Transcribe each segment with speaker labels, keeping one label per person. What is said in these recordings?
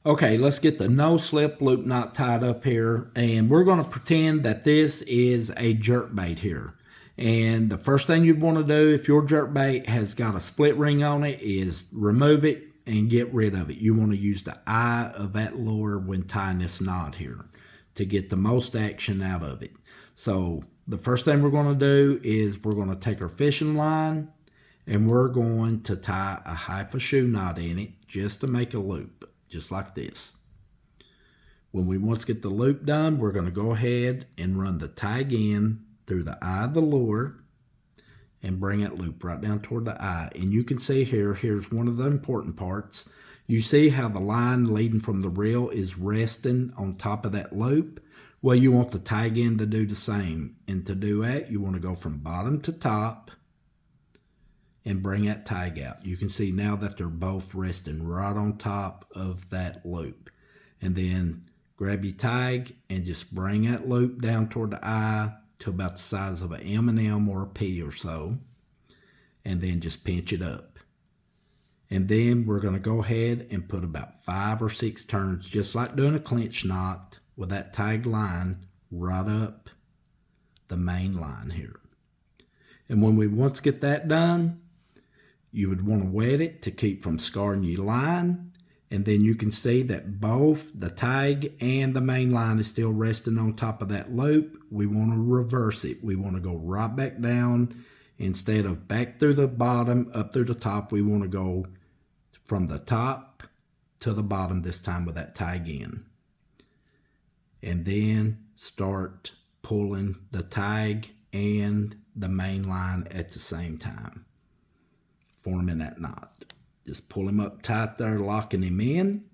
Speaker 1: Okay, let's get the no-slip loop knot tied up here, and we're going to pretend that this is a jerkbait here. And the first thing you'd want to do if your jerkbait has got a split ring on it is remove it and get rid of it. You want to use the eye of that lure when tying this knot here to get the most action out of it. So the first thing we're going to do is we're going to take our fishing line and we're going to tie a half a shoe knot in it just to make a loop, just like this. When we once get the loop done, we're going to go ahead and run the tag in through the eye of the lure and bring that loop right down toward the eye. And you can see here, here's one of the important parts. You see how the line leading from the reel is resting on top of that loop? Well, you want the tag in to do the same. And to do that, you want to go from bottom to top and bring that tag out. You can see now that they're both resting right on top of that loop. And then grab your tag and just bring that loop down toward the eye to about the size of an M&M or a P or so. And then just pinch it up. And then we're going to go ahead and put about 5 or 6 turns, just like doing a clinch knot, with that tag line right up the main line here. And when we once get that done, you would want to wet it to keep from scarring your line. And then you can see that both the tag and the main line is still resting on top of that loop. We want to reverse it. We want to go right back down. Instead of back through the bottom, up through the top, we want to go from the top to the bottom this time with that tag in. And then start pulling the tag and the main line at the same time, forming that knot. Just pull him up tight there, locking him in.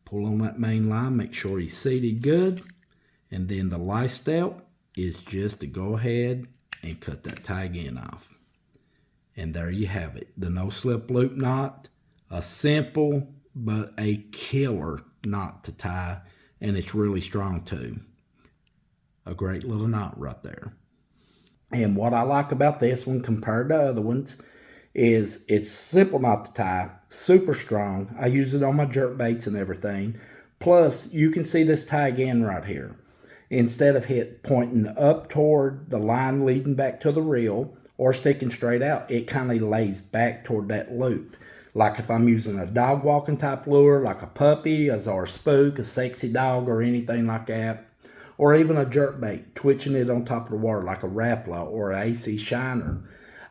Speaker 1: Pull on that main line, make sure he's seated good. And then the last step is just to go ahead and cut that tag in off. And there you have it, the no-slip loop knot. A simple but a killer knot to tie, and it's really strong too. A great little knot right there. And what I like about this one compared to other ones is it's simple knot to tie, super strong. I use it on my jerkbaits and everything. Plus, you can see this tag in right here. Instead of pointing up toward the line leading back to the reel or sticking straight out, it kind of lays back toward that loop. Like if I'm using a dog walking type lure, like a puppy, a czar spook, a sexy dog, or anything like that, or even a jerkbait, twitching it on top of the water like a Rapala or an AC Shiner.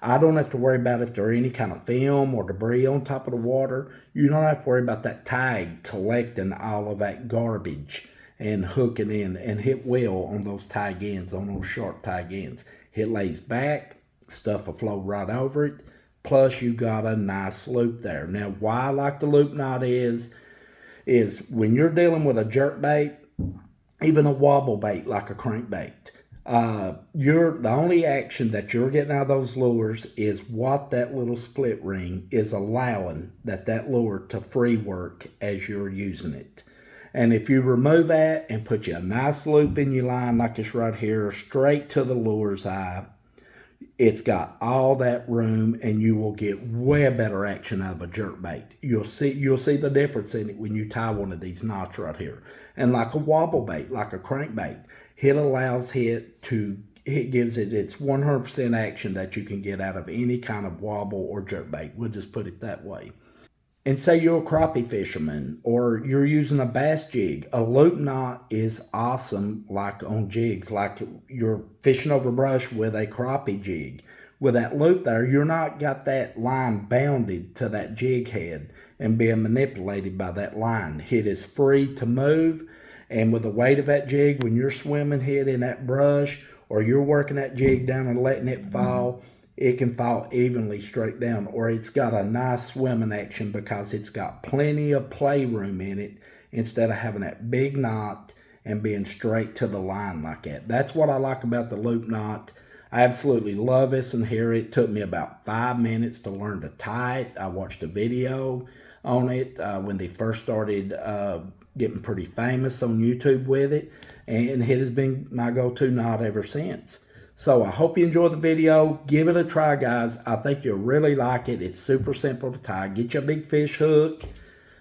Speaker 1: I don't have to worry about if there's any kind of film or debris on top of the water. You don't have to worry about that tag collecting all of that garbage and hooking in and hit well on those tag ends, on those sharp tag ends. It lays back, stuff will flow right over it. Plus you got a nice loop there. Now why I like the loop knot is when you're dealing with a jerkbait, even a wobble bait like a crankbait, the only action that you're getting out of those lures is what that little split ring is allowing that lure to free work as you're using it. And if you remove that and put you a nice loop in your line like this right here, straight to the lure's eye, it's got all that room and you will get way better action out of a jerkbait. You'll see the difference in it when you tie one of these knots right here. And like a wobble bait, like a crankbait, it gives it its 100% action that you can get out of any kind of wobble or jerkbait. We'll just put it that way. And say you're a crappie fisherman or you're using a bass jig, a loop knot is awesome like on jigs, like you're fishing over brush with a crappie jig. With that loop there, you're not got that line bounded to that jig head and being manipulated by that line. It is free to move, and with the weight of that jig, when you're swimming hit in that brush or you're working that jig down and letting it fall, it can fall evenly straight down, or it's got a nice swimming action because it's got plenty of playroom in it instead of having that big knot and being straight to the line like that. That's what I like about the loop knot. I absolutely love this, and here it took me about 5 minutes to learn to tie it. I watched a video on it when they first started getting pretty famous on YouTube with it, and it has been my go-to knot ever since. So I hope you enjoyed the video. Give it a try, guys. I think you'll really like it. It's super simple to tie. Get your big fish hook.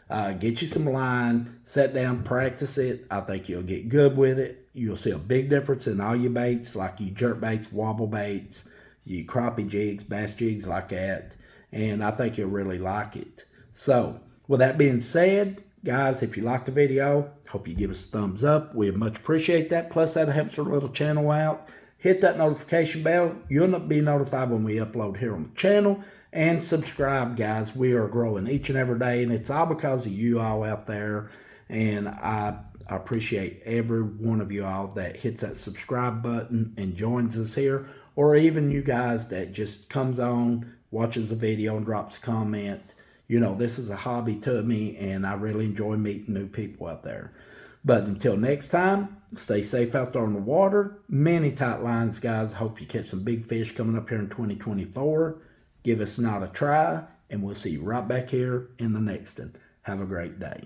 Speaker 1: Get you some line, sit down, practice it. I think you'll get good with it. You'll see a big difference in all your baits, like your jerk baits, wobble baits, your crappie jigs, bass jigs like that. And I think you'll really like it. So, with that being said, guys, if you liked the video, hope you give us a thumbs up. We much appreciate that. Plus, that helps our little channel out. Hit that notification bell. You'll be notified when we upload here on the channel. And subscribe, guys. We are growing each and every day, and it's all because of you all out there. And I appreciate every one of you all that hits that subscribe button and joins us here, or even you guys that just comes on, watches the video, and drops a comment. You know, this is a hobby to me, and I really enjoy meeting new people out there. But until next time, stay safe out there on the water. Many tight lines, guys. Hope you catch some big fish coming up here in 2024. Give us not a try, and we'll see you right back here in the next one. Have a great day.